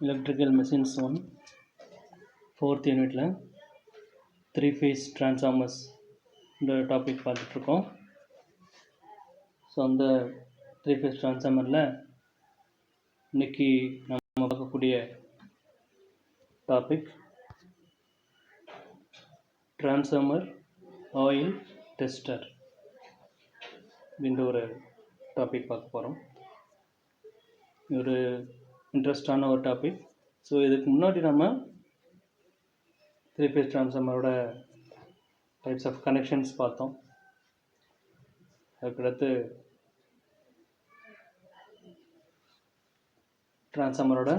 Electrical Machines 1 4th யூனிட்டில் 3 phase transformers இந்த topic பார்த்துட்ருக்கோம். ஸோ அந்த 3 phase transformerல இன்றைக்கி நம்ம பார்க்கக்கூடிய டாபிக் டிரான்ஸ்ஃபார்மர் ஆயில் டெஸ்டர் அப்படின்ற ஒரு டாபிக் பார்க்க போகிறோம். ஒரு இன்ட்ரெஸ்டான ஒரு டாபிக். ஸோ இதுக்கு முன்னாடி நம்ம 3 phase டிரான்ஸ்ஃபார்மரோட டைப்ஸ் ஆஃப் கனெக்ஷன்ஸ் பார்த்தோம். அதுக்கடுத்து டிரான்ஸ்ஃபார்மரோட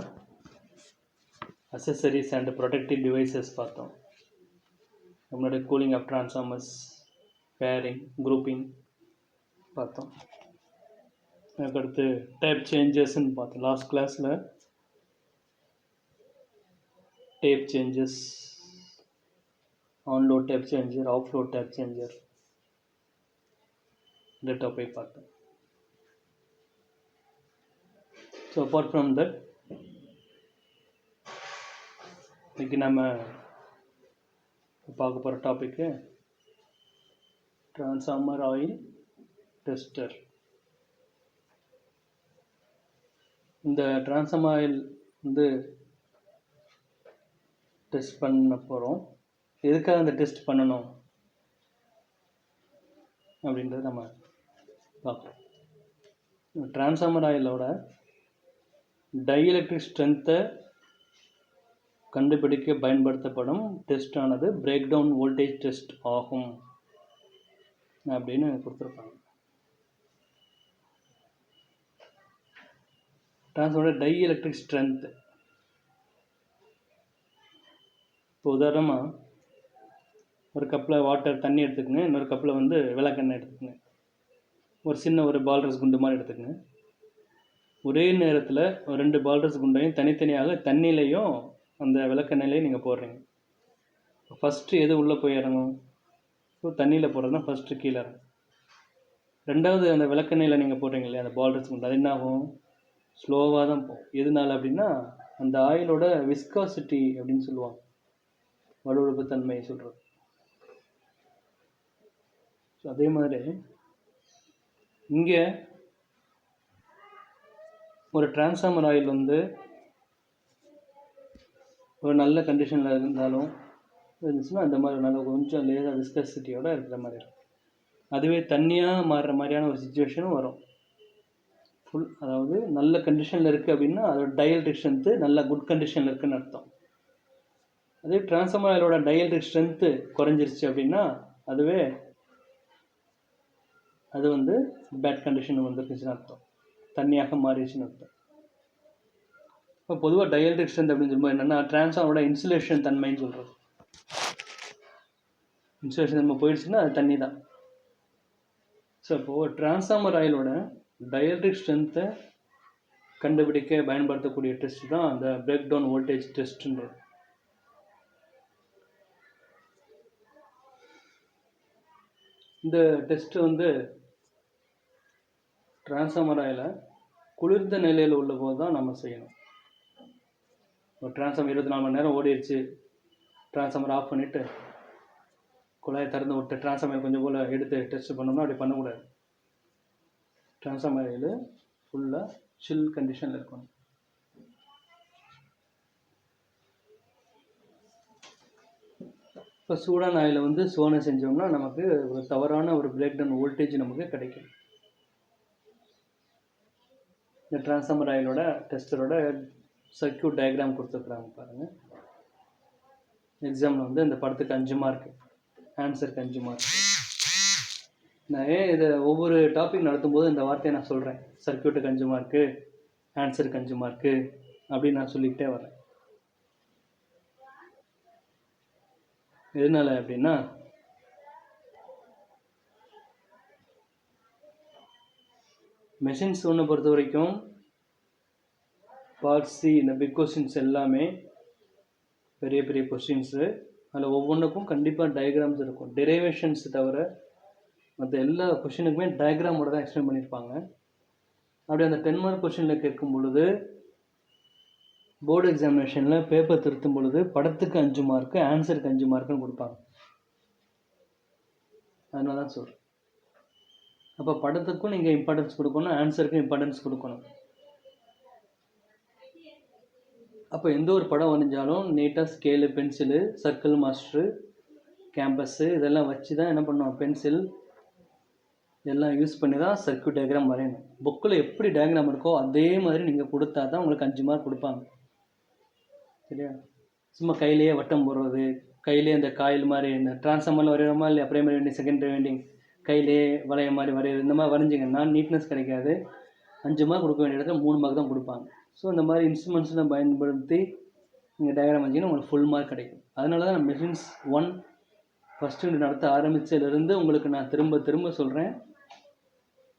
அசசரிஸ் அண்ட் ப்ரொடெக்டிவ் டிவைசஸ் பார்த்தோம். நம்மளுடைய cooling of transformers, pairing, grouping பார்த்தோம். அதுக்கடுத்து டேப் சேஞ்சஸ்ன்னு பார்த்தோம். லாஸ்ட் கிளாஸில் tap changes, on load tap changer, off load tap changer இந்த டாபிக் பார்த்தோம். ஸோ அப்பார்ட் ஃப்ரம் தட் இன்றைக்கி நம்ம பார்க்க போகிற டாப்பிக்கு டிரான்ஸ்ஃபார்மர் ஆயில் டெஸ்டர். இந்த டிரான்ஸ்ஃபார்மர் ஆயில் வந்து டெஸ்ட் பண்ண போகிறோம். எதுக்காக அந்த டெஸ்ட் பண்ணணும் அப்படின்றத நம்ம பார்க்கலாம். டிரான்ஸ்ஃபார்மர் ஆயிலோட டைஎலக்ட்ரிக் ஸ்ட்ரென்த்தை கண்டுபிடிக்க பயன்படுத்தப்படும் டெஸ்ட் ஆனது பிரேக் டவுன் வோல்டேஜ் டெஸ்ட் ஆகும் அப்படின்னு கொடுத்துருப்பாங்க. டிரான்ஸ்ஃபார்மரோட டைஎலக்ட்ரிக் ஸ்ட்ரென்த், இப்போ உதாரணமாக ஒரு கப்பில் வாட்டர் தண்ணி எடுத்துக்கங்க, இன்னொரு கப்பில் வந்து விளக்கெண்ணெய் எடுத்துக்கங்க, ஒரு சின்ன ஒரு பால்ரஸ் குண்டு மாதிரி எடுத்துக்கங்க. ஒரே நேரத்தில் ஒரு 2 பால்ரஸ் குண்டையும் தனித்தனியாக தண்ணியிலையும் அந்த விளக்கெண்ணெயிலையும் நீங்கள் போடுறீங்க. ஃபஸ்ட்டு எது உள்ளே போய் இறங்கும்? ஸோ தண்ணியில் போடுறது தான் ஃபஸ்ட்டு கீழே இறங்கும். ரெண்டாவது அந்த விளக்கெண்ணெயில் நீங்கள் போடுறீங்க இல்லையா, அந்த பால்ரஸ் குண்டு, அது என்ன ஆகும்? ஸ்லோவாக தான் போகும். எதனால அப்படின்னா அந்த ஆயிலோட விஸ்காசிட்டி அப்படின்னு சொல்லுவாங்க, வலுவழுப்பு தன்மையை சொல்கிறது. ஸோ அதே மாதிரி இங்கே ஒரு டிரான்ஸ்ஃபார்மர் ஆயில் வந்து ஒரு நல்ல கண்டிஷனில் இருந்தாலும் இருந்துச்சுன்னா அந்த மாதிரி நல்ல கொஞ்சம் லேசாக விஸ்காசிட்டியோடு இருக்கிற மாதிரி இருக்கும். அதுவே தண்ணியாக மாறுற மாதிரியான ஒரு சுச்சுவேஷனும் வரும். ஃபுல் அதாவது நல்ல கண்டிஷனில் இருக்குது அப்படின்னா அதோட டைஎலக்ட்ரிக் ஸ்ட்ரென்த்து நல்ல குட் கண்டிஷனில் இருக்குதுன்னு அர்த்தம். அதே டிரான்ஸ்ஃபார்மர் ஆயிலோட டைஎலக்ட்ரிக் ஸ்ட்ரென்த்து குறைஞ்சிருச்சு அப்படின்னா அதுவே அது வந்து பேட் கண்டிஷன் வந்துருக்குச்சுன்னு அர்த்தம், தண்ணியாக மாறிடுச்சுன்னு அர்த்தம். இப்போ பொதுவாக டைஎலக்ட்ரிக் ஸ்ட்ரென்த் அப்படின்னு சொல்லும்போது என்னென்னா டிரான்ஸ்ஃபார்மரோட இன்சுலேஷன் தன்மைன்னு சொல்கிறது. இன்சுலேஷன் தன்மை போயிடுச்சுன்னா அது தண்ணி தான். ஸோ இப்போது டிரான்ஸ்ஃபார்மர் ஆயிலோட டைஎலக்ட்ரிக் ஸ்ட்ரென்த்தை கண்டுபிடிக்க பயன்படுத்தக்கூடிய டெஸ்ட் தான் அந்த பிரேக் டவுன் வோல்டேஜ் டெஸ்ட்டுன்றது. இந்த டெஸ்ட்டு வந்து டிரான்ஸ்ஃபார்மர் ஆயிலை குளிர்ந்த நிலையில் உள்ள போது தான் நம்ம செய்யணும். ஒரு டிரான்ஸ்ஃபார்மர் 24 மணி நேரம் ஓடிடுச்சு, டிரான்ஸ்ஃபார்மர் ஆஃப் பண்ணிவிட்டு குழாயை திறந்து விட்டு டிரான்ஸ்ஃபார்மர் கொஞ்சம் போல் எடுத்து டெஸ்ட் பண்ணோம்னா அப்படி பண்ணக்கூடாது. டிரான்ஸ்ஃபார்மர் ஆயில் ஃபுல்லாக சில் கண்டிஷனில் இருக்கணும். இப்போ சூடான ஆயிலை வந்து சோனை செஞ்சோம்னா நமக்கு ஒரு தவறான ஒரு பிரேக் டவுன் வோல்டேஜ் நமக்கு கிடைக்கும். இந்த டிரான்ஸ்ஃபார்மர் ஆயிலோட டெஸ்டரோட சர்க்யூட் டயக்ராம் கொடுத்துருக்குறாங்க பாருங்கள். எக்ஸாமில் வந்து இந்த படத்துக்கு 5 மார்க், ஆன்சருக்கு 5 மார்க். நான் ஏன் இதை ஒவ்வொரு டாபிக் நடத்தும்போது இந்த வார்த்தையை நான் சொல்கிறேன், சர்க்யூட்டுக்கு 5 மார்க்கு, ஆன்சருக்கு 5 மார்க்கு அப்படின்னு நான் சொல்லிக்கிட்டே வரேன். எதனால அப்படின்னா மெஷின்ஸ் ஒன்று பொறுத்த வரைக்கும் பார்ட் சி இந்த பிக் கொஸ்டின்ஸ் எல்லாமே பெரிய பெரிய கொஸ்டின்ஸு. அதில் ஒவ்வொன்றுக்கும் கண்டிப்பாக டயக்ராம்ஸ் இருக்கும். டெரிவேஷன்ஸ் தவிர மற்ற எல்லா கொஷினுக்குமே டயக்ராமோட தான் எக்ஸ்பிளைன் பண்ணியிருப்பாங்க. அப்படி அந்த 10 மார்க் கொஷினில் கேட்கும் பொழுது போர்டு எக்ஸாமினேஷனில் பேப்பர் திருத்தும் பொழுது படத்துக்கு 5 மார்க்கு, ஆன்சருக்கு 5 மார்க்குன்னு கொடுப்பாங்க. அதனால தான் சொல்கிறேன். அப்போ படத்துக்கும் நீங்கள் இம்பார்ட்டன்ஸ் கொடுக்கணும், ஆன்சருக்கும் இம்பார்ட்டன்ஸ் கொடுக்கணும். அப்போ எந்த ஒரு படம் வரைஞ்சாலும் நீட்டாக scale, pencil, circle master, campus இதெல்லாம் வச்சு தான் என்ன பண்ணுவோம், பென்சில் இதெல்லாம் யூஸ் பண்ணி தான் சர்க்யூட் டயக்ராம் வரையணும். புக்கில் எப்படி டயக்ராம் இருக்கோ அதே மாதிரி நீங்கள் கொடுத்தா தான் உங்களுக்கு 5 மார்க் கொடுப்பாங்க. சரியா? சும்மா கையிலேயே வட்டம் போடுறது, கையிலேயே இந்த காயில் மாதிரி இந்த டிரான்ஸ்ஃபார்மரில் வரைகிறோமா இல்லையா, பிரைமரி வெண்டிங் செகண்டரி வெண்டிங் கையிலே வளைய மாதிரி வரைகிறது, இந்த மாதிரி வரைஞ்சிங்கன்னா நீட்னஸ் கிடைக்காது. 5 மார்க் கொடுக்க வேண்டிய இடத்துல 3 மார்க் தான் கொடுப்பாங்க. ஸோ இந்த மாதிரி இன்ஸ்ட்ருமெண்ட்ஸ்லாம் பயன்படுத்தி நீங்கள் டயக்ராம் வச்சிங்கன்னா உங்களுக்கு ஃபுல் மார்க் கிடைக்கும். அதனால தான் நான் மெஷின்ஸ் 1 ஃபஸ்ட்டு நடத்த ஆரம்பித்ததுலேருந்து உங்களுக்கு நான் திரும்ப திரும்ப சொல்கிறேன்.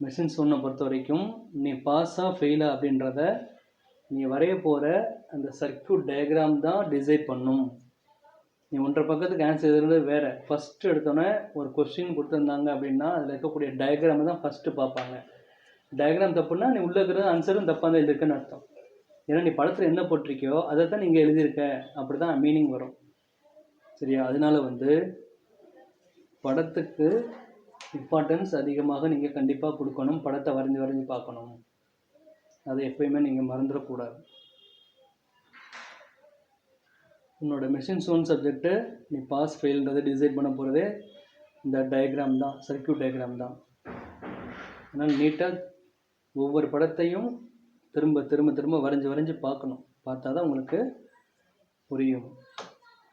மெஷின்ஸ் 1 பொறுத்த வரைக்கும் நீ பாஸா ஃபெயிலா அப்படின்றத நீ வரைய போகிற அந்த சர்க்யூட் டயக்ராம் தான் டிசைட் பண்ணும். நீ 1.5 பக்கத்துக்கு ஆன்சர் எழுதுறது வேறு. ஃபஸ்ட்டு எடுத்தோன்னே ஒரு கொஸ்டின் கொடுத்துருந்தாங்க அப்படின்னா அதில் இருக்கக்கூடிய டயக்ராமை தான் ஃபஸ்ட்டு பார்ப்பாங்க. டயக்ராம் தப்புன்னா நீ உள்ளே இருக்கிற ஆன்சரும் தப்பாக தான் எழுதிருக்குன்னு அர்த்தம். ஏன்னா நீ படத்தில் என்ன போட்டிருக்கியோ அதை தான் நீங்கள் எழுதியிருக்க, அப்படி தான் மீனிங் வரும். சரியா? அதனால படத்துக்கு இம்பார்ட்டன்ஸ் அதிகமாக நீங்கள் கண்டிப்பாக கொடுக்கணும். படத்தை வரைஞ்சி பார்க்கணும். அதை எப்பயுமே நீங்கள் மறந்துடக்கூடாது. உன்னோட மெஷின்ஸ் 1 சப்ஜெக்ட்டு நீ பாஸ் ஃபெயில்ன்றதை டிசைட் பண்ண போகிறதே இந்த டயக்ராம் தான், சர்க்யூட் டயக்ராம் தான். அதனால் நீட்டாக ஒவ்வொரு படத்தையும் திரும்ப திரும்ப திரும்ப வரைஞ்சி பார்க்கணும். பார்த்தா தான் உங்களுக்கு புரியும்.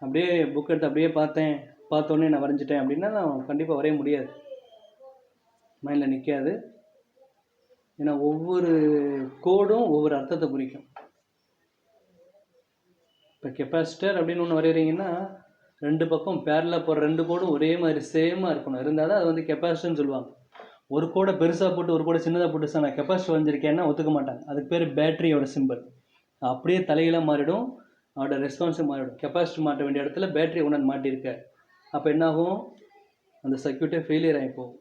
அப்படியே புக் எடுத்து அப்படியே பார்த்தோன்னே நான் வரைஞ்சிட்டேன் அப்படின்னா நான் கண்டிப்பாக வரைய முடியாது, மைண்டில் நிற்காது. ஏன்னா ஒவ்வொரு கோடும் ஒவ்வொரு அர்த்தத்தை குறிக்கும். இப்போ கெப்பாசிட்டர் அப்படின்னு ஒன்று வரைகிறீங்கன்னா 2 பக்கம் பேரலாக போகிற 2 கோடும் ஒரே மாதிரி சேமாக இருக்கணும். இருந்தால் தான் அது கெப்பாசிட்டர்னு சொல்லுவாங்க. ஒரு கோடை பெருசாக போட்டு ஒரு கோடை சின்னதாக போட்டு சார் நான் கெப்பாசிட்டி வரைஞ்சிருக்கேன்னா ஒத்துக்க மாட்டாங்க. அதுக்கு பேர் பேட்டரியோட சிம்பிள். அப்படியே தலையெல்லாம் மாறிடும், அதோட ரெஸ்பான்ஸும் மாறிடும். கெப்பாசிட்டி மாட்ட வேண்டிய இடத்துல பேட்டரி ஒன்று மாட்டியிருக்க, அப்போ என்னாகும், அந்த சர்க்யூட்டே ஃபெயிலியர் ஆகி போகும்.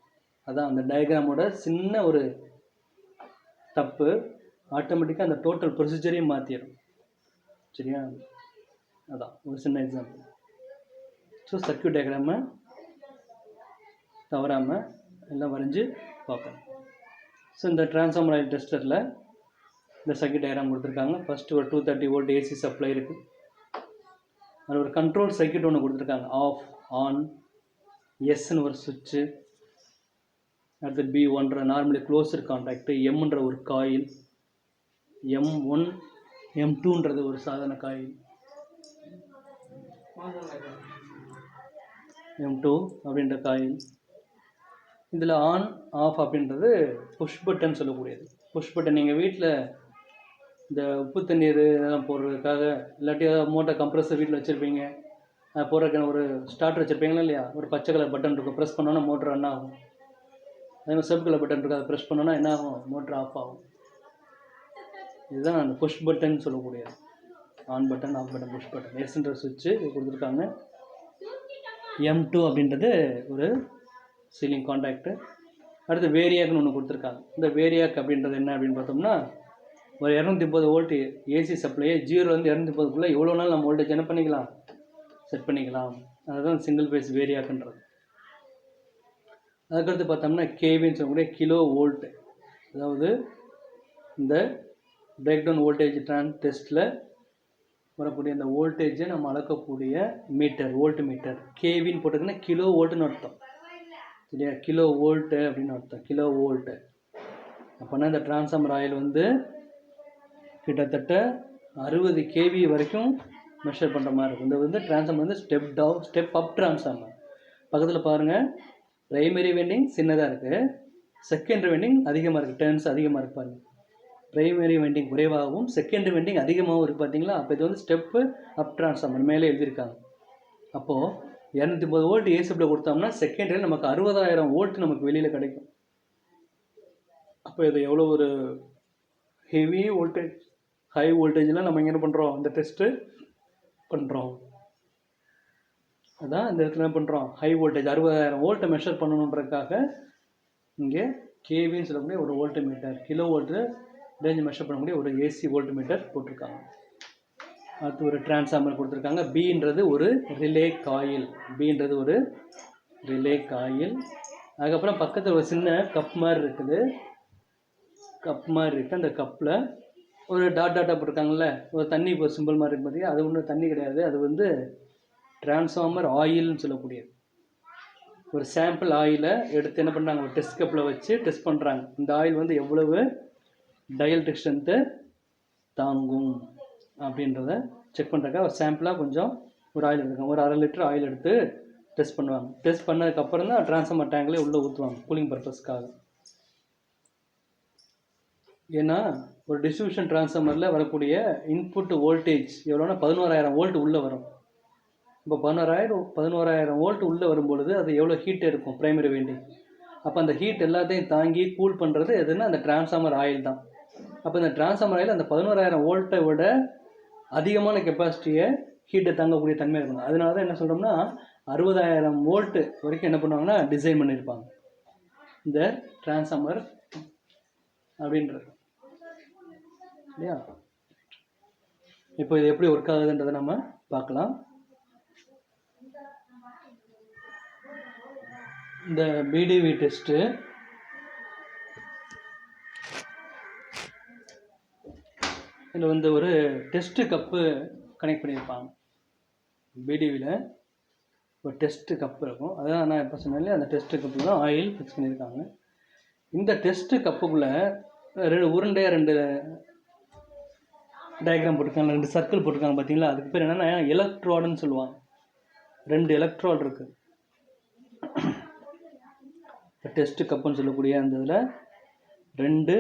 அதான் அந்த டயக்ராமோட சின்ன ஒரு தப்பு ஆட்டோமேட்டிக்காக அந்த டோட்டல் ப்ரொசீஜரையும் மாற்றிடும். சரியா? அதான் ஒரு சின்ன எக்ஸாம்பிள். ஸோ சர்க்யூட் டயக்ராமை தவறாமல் எல்லாம் வரைஞ்சி பார்ப்பேன். ஸோ இந்த டிரான்ஸ்ஃபார்மர் ஆயில் டெஸ்டரில் இந்த சர்க்யூட் டயக்ராம் கொடுத்துருக்காங்க. ஃபஸ்ட்டு ஒரு 230 வோல்ட் ஏசி சப்ளை இருக்குது. அது ஒரு கண்ட்ரோல் சர்க்யூட் ஒன்று கொடுத்துருக்காங்க. ஆஃப், ஆன், எஸ்ன்னு ஒரு சுவிட்சு, அடுத்து B1ன்ற நார்மலி க்ளோஸ்டு கான்டாக்டு, எம்ன்ற ஒரு காயில், M1, M2ன்றது ஒரு சாதாரண காயில், M2 அப்படின்ற காயில். இதில் ஆன் ஆஃப் அப்படின்றது புஷ் பட்டன் சொல்லக்கூடியது. புஷ் பட்டன் நீங்கள் வீட்டில் இந்த உப்பு தண்ணீர் இதெல்லாம் போடுறதுக்காக, இல்லாட்டி ஏதாவது மோட்டர் கம்ப்ரஸர் வீட்டில் வச்சுருப்பீங்க, போடுறதுக்கான ஒரு ஸ்டார்டர் வச்சுருப்பீங்களா இல்லையா, ஒரு பச்சை கலர் பட்டன் இருக்கும், ப்ரெஸ் பண்ணோன்னா மோட்டர் ரன் ஆகும். அதே மாதிரி சிவப்பு கலர் பட்டன் இருக்குது, அதை ப்ரெஸ் பண்ணோன்னா என்ன ஆகும், மோட்டர் ஆஃப் ஆகும். இதுதான் அந்த புஷ் பட்டன் சொல்லக்கூடியது. On button, off button, push button. எஸ்ன்ற சுவிட்சு கொடுத்துருக்காங்க. M2 அப்படின்றது ஒரு சீலிங் கான்டாக்டு. அடுத்து வேரியாக்னு ஒன்று கொடுத்துருக்காங்க. இந்த வேரியாக் அப்படின்றது என்ன அப்படின்னு பார்த்தோம்னா, ஒரு 230 வோல்ட் ஏசி சப்ளையை 0லேருந்து 230க்குள்ளே எவ்வளோ நாள் நம்ம வோல்டேஜ் என்ன பண்ணிக்கலாம், செட் பண்ணிக்கலாம். அதுதான் சிங்கிள் ஃபேஸ் வேரியாக்ன்றது. அதுக்கடுத்து பார்த்தோம்னா கேவின்னு சொல்லக்கூடிய கிலோ வோல்ட், அதாவது இந்த பிரேக் டவுன் வோல்டேஜ் டெஸ்ட்டில் வரக்கூடிய அந்த வோல்டேஜை நம்ம அளக்கக்கூடிய மீட்டர், வோல்ட் மீட்டர். கேவின்னு போட்டிருக்குன்னா கிலோ வோல்ட்டுன்னு அர்த்தம். சரியா? கிலோ வோல்ட்டு அப்படின்னு அர்த்தம், கிலோ வோல்ட்டு. அப்போனா இந்த டிரான்ஸ்ஃபார்மர் ஆயில் கிட்டத்தட்ட 60 kV வரைக்கும் மெஷர் பண்ணுற மாதிரி இருக்கும். இந்த டிரான்ஸ்ஃபார்மர் ஸ்டெப் அப் டிரான்ஸ்ஃபார்மர். பக்கத்தில் பாருங்கள், ப்ரைமரி வெண்டிங் சின்னதாக இருக்குது, செகண்டரி வெண்டிங் அதிகமாக இருக்குது, டர்ன்ஸ் அதிகமாக இருக்குது பாருங்கள். ப்ரைமரி வெண்டிங் குறைவாகவும் செகண்டரி வெண்டிங் அதிகமாகவும் இருக்குது பார்த்தீங்களா? அப்போ இது ஸ்டெப்பு அப் டிரான்ஸ்ஃபார்மர் மேலே எழுதியிருக்காங்க. அப்போது 230 வோல்ட் ஏசிபியில் கொடுத்தோம்னா செகண்டரியில் நமக்கு 60,000 வோல்ட் நமக்கு வெளியில் கிடைக்கும். அப்போ இது எவ்வளோ ஒரு ஹெவி வோல்டேஜ், ஹை வோல்டேஜில் நம்ம என்ன பண்ணுறோம், இந்த டெஸ்ட்டு பண்ணுறோம். அதான் இந்த இடத்துல என்ன பண்ணுறோம், ஹை வோல்டேஜ் 60,000 வோல்ட்டை மெஷர் பண்ணணுன்றதுக்காக இங்கே கேவின்னு சொல்லக்கூடிய ஒரு volt metre, kilo volt range measure பண்ணக்கூடிய ஒரு ஏசி வோல்ட் மீட்டர் போட்டிருக்காங்க. அடுத்து ஒரு டிரான்ஸ்ஃபார்மர் கொடுத்துருக்காங்க. பின்றது ஒரு ரிலே காயில். பின்றது ஒரு ரிலே காயில். அதுக்கப்புறம் பக்கத்தில் ஒரு சின்ன கப் மாதிரி இருக்குது. அந்த கப்பில் ஒரு டாட்டாக போட்டிருக்காங்கல்ல, ஒரு தண்ணி இப்போ சிம்பிள் மாதிரி இருக்கு பார்த்தீங்கன்னா, அது ஒன்றும் தண்ணி கிடையாது. அது வந்து டிரான்ஸ்ஃபார்மர் ஆயில்னு சொல்லக்கூடியது. ஒரு சாம்பிள் ஆயிலை எடுத்து என்ன பண்ணுறாங்க, ஒரு டெஸ்ட் கப்பில் வச்சு டெஸ்ட் பண்ணுறாங்க. இந்த ஆயில் வந்து எவ்வளவு டயல்ட்ரிக் ஸ்ட்ரென்த்து தாங்கும் அப்படின்றத செக் பண்ணுறதுக்காக ஒரு சாம்பிளாக கொஞ்சம் ஒரு ஆயில் எடுத்துக்காங்க. ஒரு 1/2 லிட்டர் ஆயில் எடுத்து டெஸ்ட் பண்ணுவாங்க. டெஸ்ட் பண்ணதுக்கப்புறம் தான் டிரான்ஸ்ஃபார்மர் டேங்க்லேயே உள்ளே ஊற்றுவாங்க கூலிங் பர்பஸ்க்காக. ஏன்னா ஒரு டிஸ்ட்ரிபியூஷன் டிரான்ஸ்ஃபார்மரில் வரக்கூடிய இன்புட் வோல்டேஜ் எவ்வளோன்னா 11,000 வோல்ட் உள்ளே வரும். இப்போ 11,000 வோல்ட் உள்ளே வரும்பொழுது அது எவ்வளோ ஹீட் இருக்கும் ப்ரைமரி வைண்டிங். அப்போ அந்த ஹீட் எல்லாத்தையும் தாங்கி கூல் பண்ணுறது எதுன்னா அந்த டிரான்ஸ்ஃபார்மர் ஆயில் தான். அப்போ இந்த டிரான்ஸ்ஃபார்மர் ஆயில் அந்த 11,000 வோல்ட்டை விட அதிகமான கெப்பாசிட்டியை ஹீட்டை தாங்கக்கூடிய தன்மை இருக்கணும். அதனால தான் என்ன சொல்கிறோம்னா 60,000 வோல்ட்டு வரைக்கும் என்ன பண்ணுவாங்கன்னா டிசைன் பண்ணியிருப்பாங்க இந்த டிரான்ஸ்ஃபார்மர் அப்படின்றது இல்லையா. இப்போ இது எப்படி ஒர்க் ஆகுதுன்றதை நம்ம பார்க்கலாம். இந்த பிடிவி டெஸ்ட்டு இதில் வந்து ஒரு டெஸ்ட்டு கப்பு கனெக்ட் பண்ணியிருப்பாங்க. பிடிவியில் ஒரு டெஸ்ட்டு கப்பு இருக்கும். அதான் நான் இப்போ சொன்னேன், அந்த டெஸ்ட்டு கப்பில் தான் ஆயில் ஃபிக்ஸ் பண்ணியிருக்காங்க. இந்த டெஸ்ட்டு கப்புக்குள்ளே உருண்டையாக 2 டயக்ராம் போட்டிருக்காங்க, 2 சர்க்கிள் போட்டிருக்காங்க பார்த்தீங்களா. அதுக்கு பேர் என்னென்னா எலக்ட்ரோடுன்னு சொல்லுவாங்க. 2 எலக்ட்ரோடு இருக்குது. டெஸ்ட்டு கப்புன்னு சொல்லக்கூடிய அந்த இதில் 2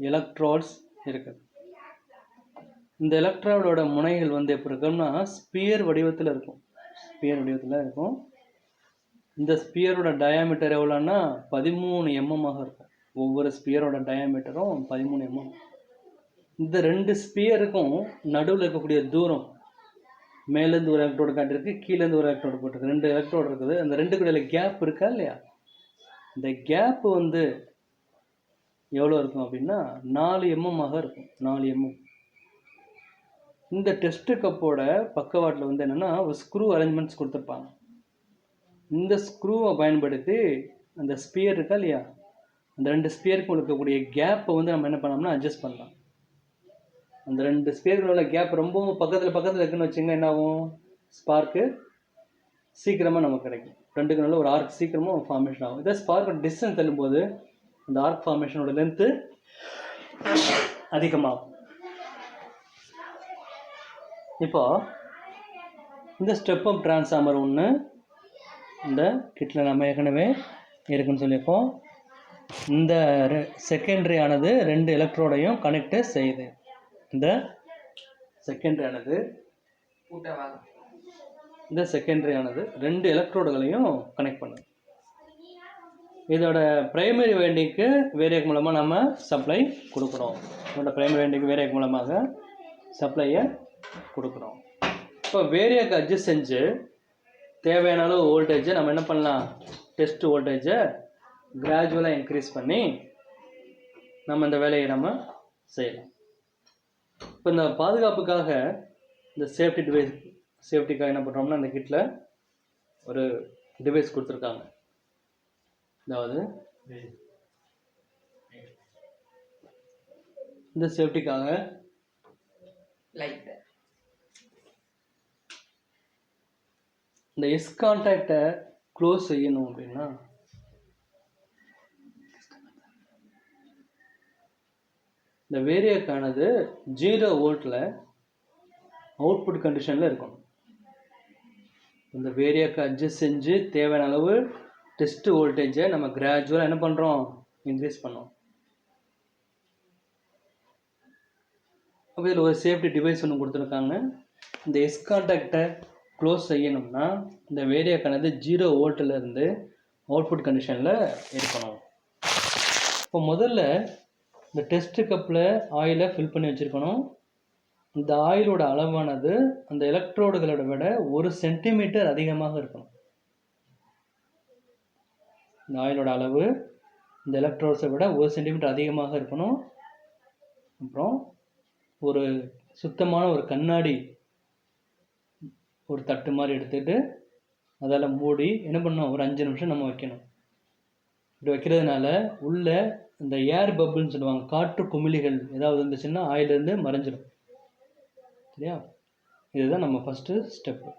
எலக்ட்ரோட்ஸ் இருக்குது. இந்த எலக்ட்ரோடோட முனைகள் வந்து எப்படி இருக்கும்னா ஸ்பியர் வடிவத்தில் இருக்கும். இந்த ஸ்பியரோட டயாமீட்டர் எவ்வளோன்னா 13 mm இருக்கும். ஒவ்வொரு ஸ்பியரோட டயாமீட்டரும் 13 mm. இந்த 2 ஸ்பியருக்கும் நடுவில் இருக்கக்கூடிய தூரம், மேலேருந்து ஒரு எலக்ட்ரோடு காட்டியிருக்கு, கீழேருந்து ஒரு எலக்ட்ரோடு போட்டிருக்கு. 2 எலக்ட்ரோடு இருக்குது. அந்த 2க்கு இடையில கேப் இருக்கா இல்லையா, இந்த கேப்பு வந்து எவ்வளோ இருக்கும் அப்படின்னா 4 mm இருக்கும். 4 mm. இந்த டெஸ்ட்டு கப்போட பக்கவாட்டில் வந்து என்னென்னா ஒரு ஸ்க்ரூ அரேஞ்ச்மெண்ட்ஸ் கொடுத்துருப்பாங்க. இந்த ஸ்க்ரூவை பயன்படுத்தி அந்த ஸ்பியர் இருக்கா இல்லையா, அந்த 2 ஸ்பியருக்கு இருக்கக்கூடிய கேப்பை வந்து நம்ம என்ன பண்ணோம்னா அட்ஜஸ்ட் பண்ணலாம். அந்த 2 ஸ்பியர்களோட கேப் ரொம்பவும் பக்கத்தில் இருக்குன்னு வச்சுங்க, என்ன ஆகும், ஸ்பார்க்கு சீக்கிரமாக நமக்கு கிடைக்கும். 2க்கு நல்ல ஒரு ஆர்க் சீக்கிரமாக ஃபார்மேஷன் ஆகும். இதே ஸ்பார்க் டிஸ்டன்ஸ் தள்ளும்போது அந்த ஆர்க் ஃபார்மேஷனோட லென்த்து அதிகமாகும். இப்போ இந்த ஸ்டெப் அப் டிரான்ஸ்ஃபார்மர் ஒன்று இந்த கிட்டில் நம்ம ஏற்கனவே இருக்குன்னு சொல்லியிருக்கோம். இந்த செகண்டரி ஆனது 2 எலக்ட்ரோடையும் கனெக்ட் செய்யுது. இந்த செகண்டரி ஆனது 2 எலக்ட்ரோடுகளையும் கனெக்ட் பண்ணுது. இதோட பிரைமரி வைண்டிங்க்கு வேரியக் மூலமாக நம்ம சப்ளை கொடுக்குறோம். சப்ளையை கொடுக்குறோம். இப்போ வேரியக் அட்ஜஸ்ட் செஞ்சு தேவையான அளவு வோல்டேஜை நம்ம என்ன பண்ணலாம், டெஸ்ட் வோல்டேஜை கிராஜுவலாக இன்க்ரீஸ் பண்ணி நம்ம இந்த வேலையை நம்ம செய்யலாம். இப்போ இந்த பாதுகாப்புக்காக இந்த சேஃப்டிக்காக என்ன பண்ணுறோம்னா இந்த கிட்டில் ஒரு டிவைஸ் கொடுத்துருக்காங்க. அதாவது இந்த சேஃப்டிக்காக இந்த எஸ் கான்டாக்டை க்ளோஸ் செய்யணும் அப்படின்னா இந்த வேரியக்கானது 0 வோல்ட்டில் அவுட்புட் கண்டிஷனில் இருக்கணும். இந்த வேரியக்கை அட்ஜஸ்ட் செஞ்சு தேவையான அளவு டெஸ்ட் வோல்டேஜை நம்ம கிராஜுவலாக என்ன பண்ணுறோம், இன்க்ரீஸ் பண்ணோம். அப்போ இதில் ஒரு சேஃப்டி டிவைஸ் ஒன்று கொடுத்துருக்காங்க. இந்த எஸ் கான்டாக்டை க்ளோஸ் செய்யணும்னா இந்த வேரியக்கானது 0 வோல்ட்டிலேருந்து அவுட்புட் கண்டிஷனில் இருக்கணும். இப்போ முதல்ல இந்த டெஸ்ட்டு கப்பில் ஆயிலை ஃபில் பண்ணி வச்சுருக்கணும். இந்த ஆயிலோட அளவானது அந்த எலக்ட்ரோடுகளோட விட 1 சென்டிமீட்டர் அதிகமாக இருக்கணும். இந்த ஆயிலோட அளவு இந்த எலக்ட்ரோட்ஸை விட 1 சென்டிமீட்டர் அதிகமாக இருக்கணும். அப்புறம் ஒரு சுத்தமான ஒரு கண்ணாடி ஒரு தட்டு மாதிரி எடுத்துகிட்டு அதில் மூடி என்ன பண்ணணும், ஒரு 5 நிமிஷம் நம்ம வைக்கணும். இப்படி வைக்கிறதுனால உள்ள இந்த ஏர் பப்புள்னு சொல்லுவாங்க, காற்று குமிழிகள் ஏதாவது இருந்துச்சுன்னா ஆயிலேருந்து மறைஞ்சிடும். சரியா? இதுதான் நம்ம ஃபஸ்ட்டு ஸ்டெப்பு.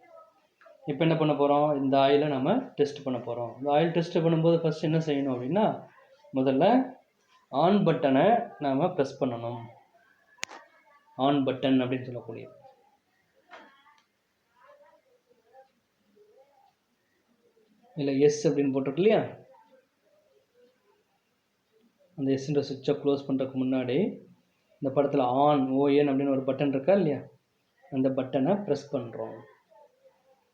இப்போ என்ன பண்ண போகிறோம், இந்த ஆயிலை நம்ம டெஸ்ட் பண்ண போகிறோம். இந்த ஆயில் டெஸ்ட் பண்ணும்போது ஃபஸ்ட் என்ன செய்யணும் அப்படின்னா, முதல்ல ஆன் பட்டனை நாம் ப்ரெஸ் பண்ணணும். ஆன் பட்டன் அப்படின்னு சொல்லக்கூடிய இல்லை எஸ் அப்படின்னு போட்டிருக்கு இல்லையா, அந்த எஸ்ன்ற சுவிட்சை க்ளோஸ் பண்ணுறதுக்கு முன்னாடி இந்த படத்தில் ஆன் ஓஎன் அப்படின்னு ஒரு பட்டன் இருக்கா இல்லையா, அந்த பட்டனை ப்ரெஸ் பண்ணுறோம்.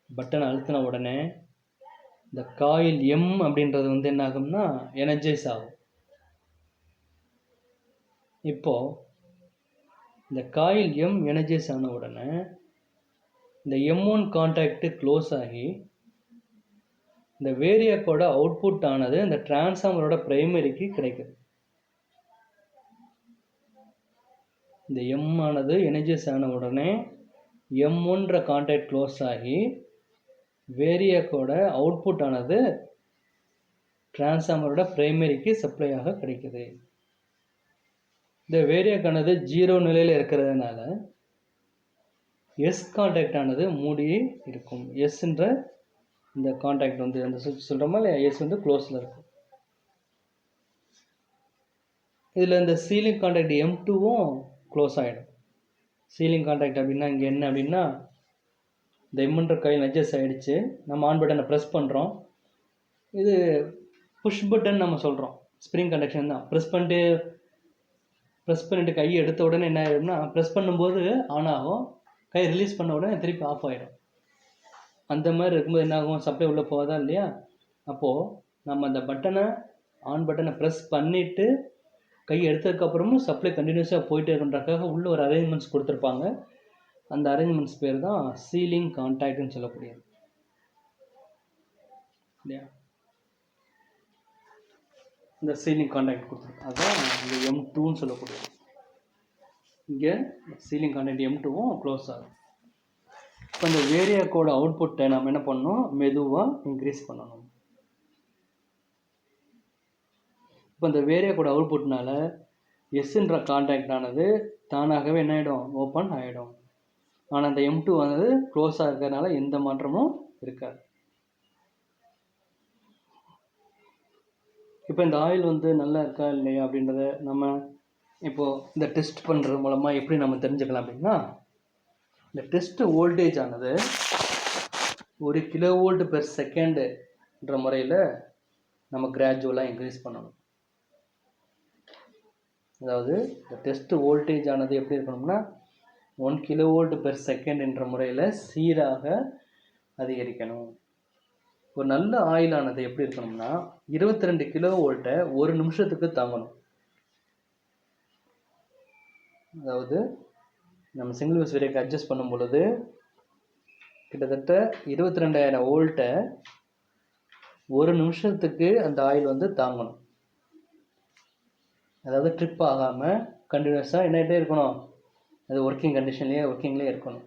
பட்டனை அழுத்தின உடனே இந்த காயில் எம் அப்படின்றது வந்து என்ன ஆகும்னா எனர்ஜைஸ் ஆகும். இப்போது இந்த காயில் எம் எனர்ஜைஸ் ஆன உடனே இந்த M1 கான்டாக்டு க்ளோஸ் ஆகி இந்த வேரியாக்கோட அவுட்புட் ஆனது இந்த டிரான்ஸ்ஃபார்மரோட பிரைமரிக்கு கிடைக்குது. இந்த எம் ஆனது எனர்ஜைஸ் ஆன உடனே M1ன்ற கான்டாக்ட் க்ளோஸ் ஆகி வேரியாக்கோட அவுட்புட் ஆனது டிரான்ஸ்ஃபார்மரோட பிரைமரிக்கு சப்ளை ஆக கிடைக்குது. இந்த வேரியாக்கானது 0 நிலையில் இருக்கிறதுனால எஸ் கான்டாக்ட் ஆனது மூடி இருக்கும். எஸ்ன்ற இந்த கான்டாக்ட் வந்து அந்த சுவிட்ச் சொல்கிறோமா இல்லையா, எஸ் வந்து க்ளோஸில் இருக்கும். இதில் இந்த சீலிங் கான்டாக்ட் M2வும் க்ளோஸ் ஆகிடும். சீலிங் கான்டாக்ட் அப்படின்னா இங்கே என்ன அப்படின்னா, இந்த எம்ன்ற காயில் அட்ஜஸ்ட் ஆகிடுச்சு, நம்ம ஆன் பட்டனை ப்ரெஸ் பண்ணுறோம். இது புஷ் பட்டன் நம்ம சொல்கிறோம், ஸ்ப்ரிங் கண்டக்ஷன் தான். ப்ரெஸ் பண்ணிட்டு கையை எடுத்த உடனே என்ன ஆகிடும்னா, ப்ரெஸ் பண்ணும்போது ஆன் ஆகும், கை ரிலீஸ் பண்ண உடனே திருப்பி ஆஃப் ஆகிடும். அந்த மாதிரி இருக்கும்போது என்ன ஆகும், சப்ளை உள்ளே போகாதா இல்லையா. அப்போது நம்ம அந்த ஆன் பட்டனை ப்ரெஸ் பண்ணிவிட்டு கை எடுத்ததுக்கப்புறமும் சப்ளை கண்டினியூஸாக போயிட்டே இருக்குன்றக்காக உள்ள ஒரு அரேஞ்ச்மெண்ட்ஸ் கொடுத்துருப்பாங்க. அந்த அரேஞ்ச்மெண்ட்ஸ் பேர் தான் சீலிங் கான்டாக்ட்னு சொல்லக்கூடியது இல்லையா. இந்த சீலிங் கான்டாக்ட் கொடுத்துருக்கோம், அதுதான் இந்த M2ன்னு சொல்லக்கூடியது. இங்கே சீலிங் கான்டாக்ட் M2வும் க்ளோஸ் ஆகும். இப்போ இந்த வேரியாக்கோட அவுட்புட்டை நம்ம என்ன பண்ணணும், மெதுவாக இன்க்ரீஸ் பண்ணணும். இப்போ இந்த வேரியாக்கோட அவுட்புட்னால எஸ்ன்ற கான்டாக்ட் ஆனது தானாகவே என்ன ஆகிடும், ஓப்பன் ஆகிடும். ஆனால் அந்த M2 வந்து க்ளோஸாக இருக்கிறதுனால எந்த மாற்றமும் இருக்காது. இப்போ இந்த ஆயில் வந்து நல்லா இருக்கா இல்லையா அப்படின்றத நம்ம இப்போது இந்த டெஸ்ட் பண்ணுறது மூலமாக எப்படி நம்ம தெரிஞ்சுக்கலாம் அப்படின்னா, இந்த டெஸ்ட் வோல்டேஜ் ஆனது 1 kV/s முறையில் நம்ம கிராஜுவலாக இன்க்ரீஸ் பண்ணணும். அதாவது இந்த டெஸ்ட் வோல்டேஜ் ஆனது எப்படி இருக்கணும்னா 1 kV/s முறையில் சீராக அதிகரிக்கணும். ஒரு நல்ல ஆயிலானது எப்படி இருக்கணும்னா 22 kV ஒரு நிமிஷத்துக்கு தாங்கணும். அதாவது நம்ம சிங்கிள் பேஸ் வேரியாக்கு அட்ஜஸ்ட் பண்ணும் பொழுது கிட்டத்தட்ட 22,000 வோல்ட்டை ஒரு நிமிஷத்துக்கு அந்த ஆயில் வந்து தாங்கணும். அதாவது ட்ரிப் ஆகாமல் கண்டினியூஸாக என்னகிட்டே இருக்கணும், அது ஒர்க்கிங்லேயே இருக்கணும்.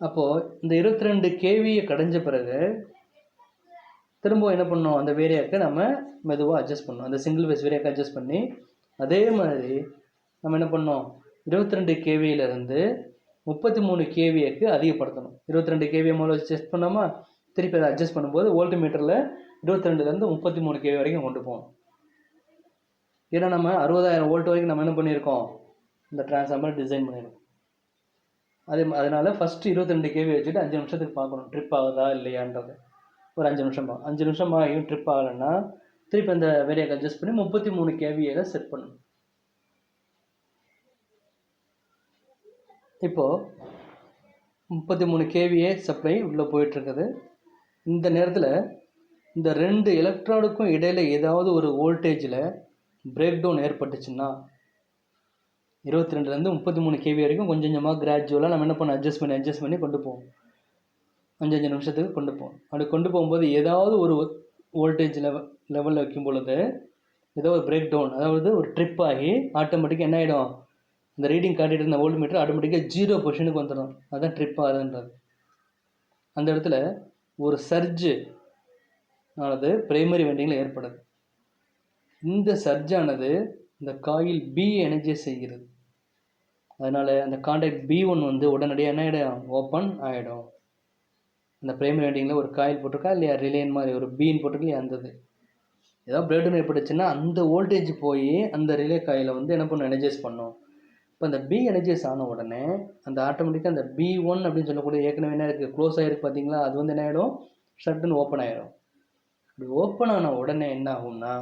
அப்போது இந்த 22 kVயை கடைஞ்ச பிறகு திரும்ப என்ன பண்ணணும், அந்த வேரியாக்கு நம்ம மெதுவாக அட்ஜஸ்ட் பண்ணணும். அந்த சிங்கிள் பேஸ் வேரியாக்கு அட்ஜஸ்ட் பண்ணி அதே மாதிரி நம்ம என்ன பண்ணோம், 22 kVயிலேருந்து 33 kVக்கு அதிகப்படுத்தணும். 22 kV மூலம் வச்சு டெஸ்ட் பண்ணாமா, திருப்பி அதை அட்ஜஸ்ட் பண்ணும்போது வோல்ட் மீட்டரில் 22லேருந்து 33 kV வரைக்கும் கொண்டு போகணும். ஏன்னா நம்ம 60,000 வோல்ட் வரைக்கும் நம்ம என்ன பண்ணியிருக்கோம், இந்த டிரான்ஸ்ஃபார்மர் டிசைன் பண்ணியிருக்கோம். அதனால் ஃபஸ்ட்டு 22 kV வச்சுட்டு 5 நிமிஷத்துக்கு பார்க்கணும் ட்ரிப் ஆகுதா இல்லையான்றது. ஒரு 5 நிமிஷம் ஆகியும் ட்ரிப் ஆகலைன்னா திருப்பி அந்த வேரியாக்கு அட்ஜஸ்ட் பண்ணி 33 kVயை செட் பண்ணணும். இப்போது 33 kVA சப்ளை உள்ளே போயிட்டுருக்குது. இந்த நேரத்தில் இந்த 2 எலக்ட்ரானுக்கும் இடையில் ஏதாவது ஒரு வோல்டேஜில் பிரேக் டவுன் ஏற்பட்டுச்சுன்னா 22லேருந்து 33 kV வரைக்கும் கொஞ்சம் கொஞ்சமாக கிராஜுவலாக நம்ம என்ன பண்ண அட்ஜஸ்ட் பண்ணி கொண்டு போவோம். 5 நிமிஷத்துக்கு கொண்டு போவோம். அப்படி கொண்டு போகும்போது ஏதாவது ஒரு வோல்டேஜ் லெவலில் வைக்கும் பொழுது ஏதோ ஒரு பிரேக் டவுன், அதாவது ஒரு ட்ரிப் ஆகி ஆட்டோமேட்டிக்காக என்ன ஆகிடும், இந்த ரீடிங் காட்டிட்டு இருந்த வோல்ட் மீட்டர் ஆட்டோமேட்டிக்காக 0 பொசிஷனுக்கு வந்துடும். அதுதான் ட்ரிப் ஆகுதுன்றது. அந்த இடத்துல ஒரு சர்ஜு ஆனது பிரைமரி வைண்டிங்கில் ஏற்படுது. இந்த சர்ஜானது இந்த காயில் பி எனர்ஜைஸ் செய்கிறது. அதனால் அந்த காண்டாக்ட் B1 வந்து உடனடியாக என்ன ஆகிடும், ஓப்பன் ஆகிடும். அந்த பிரைமரி வைண்டிங்கில் ஒரு காயில் போட்டிருக்கா இல்லையா, ரிலேன் மாதிரி ஒரு பீன் போட்டிருக்கு இல்லையா, அந்தது ஏதாவது பிரேக்டவுன் ஏற்பட்டுச்சுன்னா அந்த வோல்டேஜ் போய் அந்த ரிலே காயில் வந்து என்ன பண்ணும், எனர்ஜைஸ் பண்ணும். இப்போ அந்த பி எனர்ஜைஸ் ஆன உடனே அந்த ஆட்டோமேட்டிக்காக அந்த B1 அப்படின்னு சொல்லக்கூடிய ஏற்கனவே என்ன இருக்குது, க்ளோஸ் ஆகிருக்கு பார்த்தீங்களா, அது வந்து என்ன ஆகிடும், ஷட்டுன்னு ஓப்பன் ஆகிடும். இப்படி ஓப்பன் ஆன உடனே என்ன ஆகும்னா,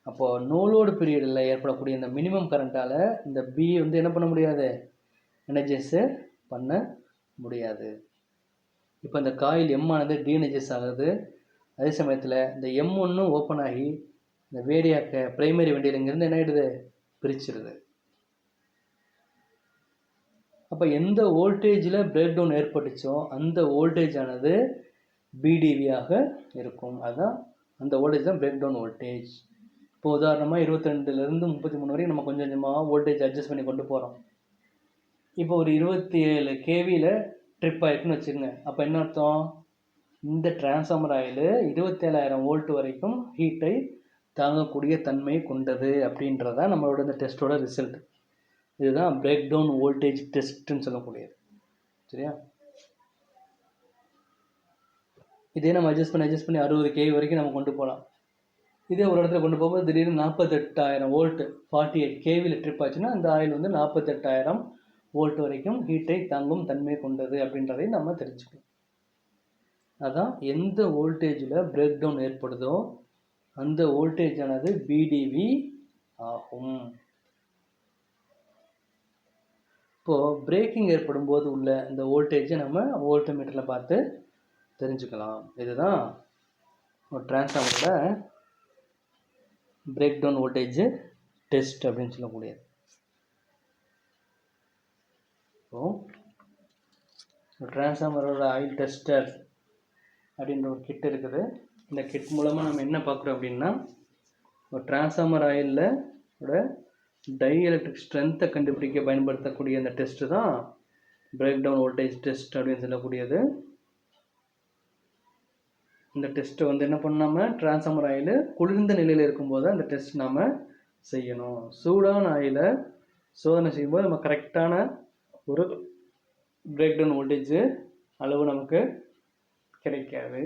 அப்போது நோ லோடு பீரியடில் ஏற்படக்கூடிய இந்த மினிமம் கரண்ட்டால் இந்த பி வந்து என்ன பண்ண முடியாது, எனர்ஜைஸு பண்ண முடியாது. இப்போ இந்த காயில் எம் ஆனது டீஎனர்ஜைஸ் ஆகுது. அதே சமயத்தில் இந்த M1 ஓப்பன் ஆகி இந்த வேரியாக்கை பிரைமரி வண்டியில் இங்கேருந்து என்ன ஆகிடுது, பிரிச்சிருது. அப்போ எந்த வோல்டேஜில் பிரேக் டவுன் ஏற்பட்டுச்சோ அந்த வோல்டேஜ் ஆனது பிடிவியாக இருக்கும். அதுதான் அந்த வோல்டேஜ் தான் பிரேக் டவுன் வோல்டேஜ். இப்போ உதாரணமாக 22லேருந்து 33 வரைக்கும் நம்ம கொஞ்சம் கொஞ்சமாக வோல்டேஜ் அட்ஜஸ்ட் பண்ணி கொண்டு போகிறோம். இப்போ ஒரு 27 kVயில் ட்ரிப் ஆகிருக்குன்னு வச்சுக்கோங்க. அப்போ என்ன அர்த்தம், இந்த டிரான்ஸ்ஃபார்மர் ஆயில் 27,000 வோல்ட் வரைக்கும் ஹீட்டை தாங்கக்கூடிய தன்மை கொண்டது அப்படின்றதான் நம்மளோட இந்த டெஸ்ட்டோட ரிசல்ட். இதுதான் பிரேக் டவுன் வோல்டேஜ் டெஸ்ட்டுன்னு சொல்லக்கூடியது. சரியா, இதே நம்ம அட்ஜஸ்ட் பண்ணி 60 kV வரைக்கும் நம்ம கொண்டு போகலாம். இதே ஒரு இடத்துல கொண்டு போகும்போது திடீர்னு 48,000 வோல்ட் 48 kVயில் ட்ரிப் ஆச்சுன்னா அந்த ஆயில் வந்து 48,000 வோல்ட் வரைக்கும் ஹீட்டை தாங்கும் தன்மை கொண்டது அப்படின்றதையும் நம்ம தெரிஞ்சுக்கணும். அதான் எந்த வோல்டேஜில் பிரேக் டவுன் ஏற்படுதோ அந்த வோல்டேஜ் ஆனது பிடிவி ஆகும். இப்போது பிரேக்கிங் ஏற்படும் போது உள்ள இந்த வோல்டேஜை நம்ம வோல்ட் மீட்டரில் பார்த்து தெரிஞ்சுக்கலாம். இதுதான் ஒரு டிரான்ஸ்ஃபார்மரோட பிரேக் டவுன் வோல்டேஜ் டெஸ்ட் அப்படின்னு சொல்லக்கூடியது. இப்போது டிரான்ஸ்ஃபார்மரோட ஆயில் டெஸ்டர் அப்படின்ற ஒரு கிட் இருக்குது. இந்த கிட் மூலமாக நம்ம என்ன பார்க்குறோம் அப்படின்னா, ஒரு டிரான்ஸ்ஃபார்மர் ஆயிலோட டை எலக்ட்ரிக் ஸ்ட்ரென்த்தை கண்டுபிடிக்க பயன்படுத்தக்கூடிய அந்த டெஸ்ட்டு தான் பிரேக் டவுன் வோல்டேஜ் டெஸ்ட் அப்படின்னு சொல்லக்கூடியது. இந்த டெஸ்ட்டை வந்து என்ன பண்ணாமல், டிரான்ஸ்ஃபார்மர் ஆயில் குளிர்ந்த நிலையில் இருக்கும்போது அந்த டெஸ்ட் நாம் செய்யணும். சூடான ஆயிலை சோதனை செய்யும்போது நம்ம கரெக்டான ஒரு பிரேக் டவுன் வோல்டேஜ் அளவு நமக்கு கிடைக்காது.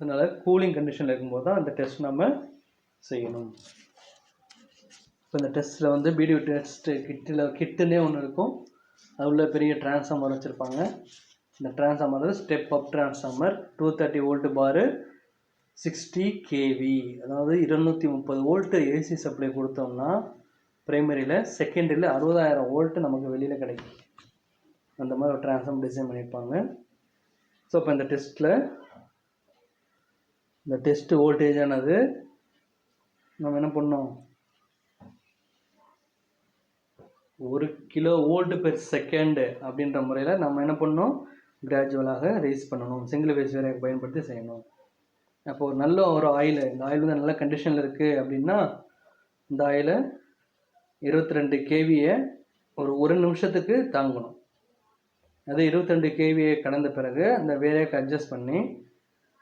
அதனால் கூலிங் கண்டிஷனில் இருக்கும்போது தான் அந்த டெஸ்ட் நம்ம செய்யணும். இப்போ இந்த டெஸ்ட்டில் வந்து பிடிவி டெஸ்ட்டு கிட்டுன்னே ஒன்று இருக்கும். அது உள்ள பெரிய டிரான்ஸ்ஃபார்மர் வச்சுருப்பாங்க. இந்த transformer step up transformer 230 volt பாரு 60 kV, அதாவது 230 வோல்ட்டு ஏசி சப்ளை கொடுத்தோம்னா பிரைமரியில் செகண்டரியில் 60,000 வோல்ட்டு நமக்கு வெளியில் கிடைக்கும். அந்த மாதிரி ஒரு டிரான்ஸ்ஃபார்மர் டிசைன் பண்ணியிருப்பாங்க. ஸோ இப்போ இந்த டெஸ்ட்டில் இந்த டெஸ்ட் வோல்டேஜானது நம்ம என்ன பண்ணோம், 1 kV/s அப்படின்ற முறையில் நம்ம என்ன பண்ணோம், கிராஜுவலாக ரைஸ் பண்ணணும். சிங்கிள் ஃபேஸ் வேரியாக்கை பயன்படுத்தி செய்யணும். அப்போ ஒரு நல்ல ஒரு ஆயில், இந்த ஆயில் வந்து நல்ல கண்டிஷனில் இருக்குது அப்படின்னா இந்த ஆயிலை 22 kVயை ஒரு நிமிஷத்துக்கு தாங்கணும். அது 22 kVயை கடந்த பிறகு அந்த வேரியாக்கை அட்ஜஸ்ட் பண்ணி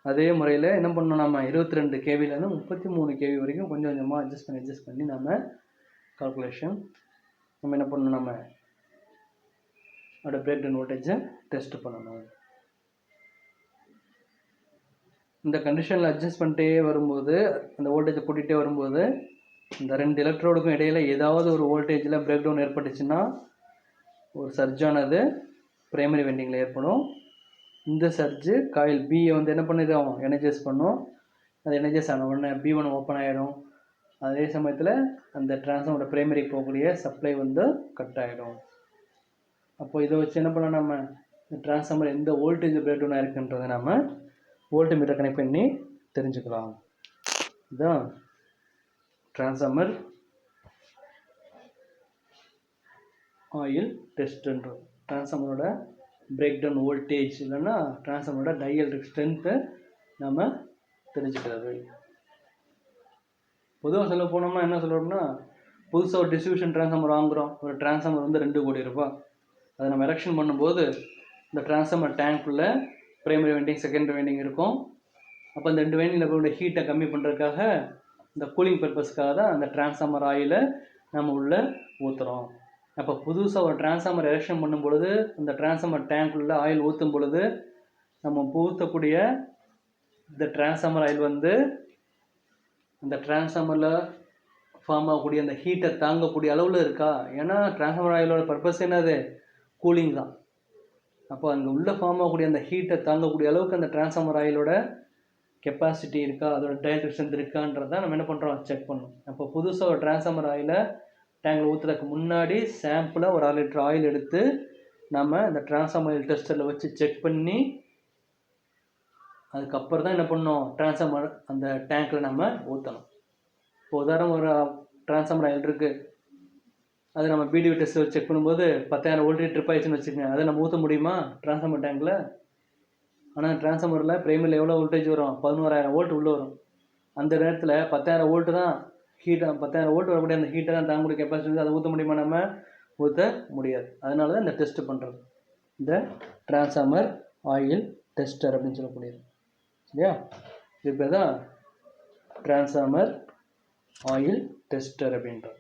அதே முறையில் என்ன பண்ணணும், நம்ம 22 kVலேருந்து 33 kV வரைக்கும் கொஞ்சம் கொஞ்சமாக அட்ஜஸ்ட் பண்ணி நம்ம கால்குலேஷன் நம்ம என்ன பண்ணணும், நம்ம அதோட பிரேக் டவுன் வோல்டேஜை டெஸ்ட் பண்ணணும். இந்த கண்டிஷனில் அட்ஜஸ்ட் பண்ணிட்டே வரும்போது, அந்த வோல்டேஜை கூட்டிகிட்டே வரும்போது இந்த 2 எலக்ட்ரோடுக்கும் இடையில் ஏதாவது ஒரு வோல்டேஜில் பிரேக் டவுன் ஏற்பட்டுச்சுன்னா ஒரு சர்ஜானது பிரைமரி வைண்டிங்கில் ஏற்படும். இந்த சர்ஜு காயில் பியை வந்து என்ன பண்ணிடும், எனர்ஜைஸ் பண்ணும். அது எனர்ஜைஸ் ஆன உடனே B1 ஓப்பன் ஆகிடும். அதே சமயத்தில் அந்த டிரான்ஸ்ஃபார்மரோட பிரைமரி போகக்கூடிய சப்ளை வந்து கட் ஆகிடும். அப்போ இதை வச்சு என்ன பண்ணலாம், நம்ம இந்த டிரான்ஸ்ஃபார்மர் எந்த வோல்டேஜ் பிரேக் டவுன் ஆகிருக்குன்றதை நம்ம வோல்ட் மீட்டர் கனெக்ட் பண்ணி தெரிஞ்சுக்கலாம். இதுதான் டிரான்ஸ்ஃபார்மர் ஆயில் டெஸ்ட்ன்றது. டிரான்ஸ்ஃபார்மரோட பிரேக் டவுன் வோல்டேஜ் இல்லைன்னா டிரான்ஸ்ஃபார்மரோட டை எலக்ட்ரிக் ஸ்ட்ரென்த்தை நம்ம தெரிஞ்சுக்கிறது. பொதுவாக சொல்ல போனோம்னா என்ன சொல்கிறோம்னா, புதுசாக ஒரு டிஸ்ட்ரிபியூஷன் ட்ரான்ஸ்ஃபார்மர் வாங்குகிறோம். ஒரு ட்ரான்ஸ்ஃபார்மர் வந்து 2 கோடி ரூபாய். அதை நம்ம எரெக்ஷன் பண்ணும்போது இந்த ட்ரான்ஸ்ஃபார்மர் டேங்க்குள்ளே ப்ரைமரி வைண்டிங், செகண்டரி வைண்டிங் இருக்கும். அப்போ அந்த 2 வைண்டிங்கில் இருக்கக்கூடிய ஹீட்டை கம்மி பண்ணுறதுக்காக, இந்த கூலிங் பர்பஸ்க்காக தான் அந்த ட்ரான்ஸ்ஃபார்மர் ஆயிலை நம்ம உள்ளே ஊற்றுறோம். அப்போ புதுசாக ஒரு ட்ரான்ஸ்ஃபார்மர் எரெக்ஷன் பண்ணும் பொழுது அந்த ட்ரான்ஸ்ஃபார்மர் டேங்க்குள்ளே ஆயில் ஊற்றும் பொழுது நம்ம ஊற்றக்கூடிய இந்த ட்ரான்ஸ்ஃபார்மர் ஆயில் வந்து அந்த ட்ரான்ஸ்ஃபார்மரில் ஃபார்ம் ஆகக்கூடிய அந்த ஹீட்டை தாங்கக்கூடிய அளவில் இருக்கா? ஏன்னா ட்ரான்ஸ்ஃபார்மர் ஆயிலோட பர்பஸ் என்னது? கூலிங் தான். அப்போ அங்கே உள்ளே ஃபார்ம் ஆகக்கூடிய அந்த ஹீட்டை தாங்கக்கூடிய அளவுக்கு அந்த ட்ரான்ஸ்ஃபார்மர் ஆயிலோட கெப்பாசிட்டி இருக்கா, அதோட டயல் ஸ்ட்ரென்த் இருக்கான்றதான் நம்ம என்ன பண்ணுறோம்? செக் பண்ணணும். அப்போ புதுசாக ஒரு ட்ரான்ஸ்ஃபார்மர் ஆயிலை டேங்கில் ஊற்றுறதுக்கு முன்னாடி சாம்பிளாக ஒரு 1/2 லிட்டர் ஆயில் எடுத்து நம்ம இந்த ட்ரான்ஸ்ஃபார்மர் ஆயில் டெஸ்டரில் வச்சு செக் பண்ணி அதுக்கப்புறம் தான் என்ன பண்ணணும்? ட்ரான்ஸ்ஃபார்மர் அந்த டேங்க்கில் நம்ம ஊற்றணும். இப்போ உதாரணம் ஒரு ட்ரான்ஸ்ஃபார்மர் ஆயில் இருக்குது, அது நம்ம பிடிஓ டெஸ்ட்டில் வச்சு செக் பண்ணும்போது 10,000 வோல்ட் ட்ரிப் ஆயிடுச்சுன்னு வச்சுக்கோங்க. அதை நம்ம ஊற்ற முடியுமா ட்ரான்ஸ்ஃபார்மர் டேங்கில்? ஆனால் ட்ரான்ஸ்ஃபார்மரில் பிரைமரியில் எவ்வளோ வோல்டேஜ் வரும்? 11,000 வோல்ட் உள்ளே வரும். அந்த நேரத்தில் 10,000 வோல்ட்டு தான் ஹீட்டை, 10,000 வோல்ட் வரக்கூடிய அந்த ஹீட்டை தான் தாங்கக்கூடிய கெப்பாசிட்டி, அதை ஊற்ற முடியுமா? நம்ம ஊற்ற முடியாது. அதனால தான் இந்த டெஸ்ட்டு பண்ணுறது, இந்த ட்ரான்ஸ்ஃபார்மர் ஆயில் டெஸ்டர் அப்படின்னு சொல்லக்கூடியது. சரியா? இது பேர் தான் ட்ரான்ஸ்ஃபார்மர் ஆயில் டெஸ்டர் அப்படின்றது.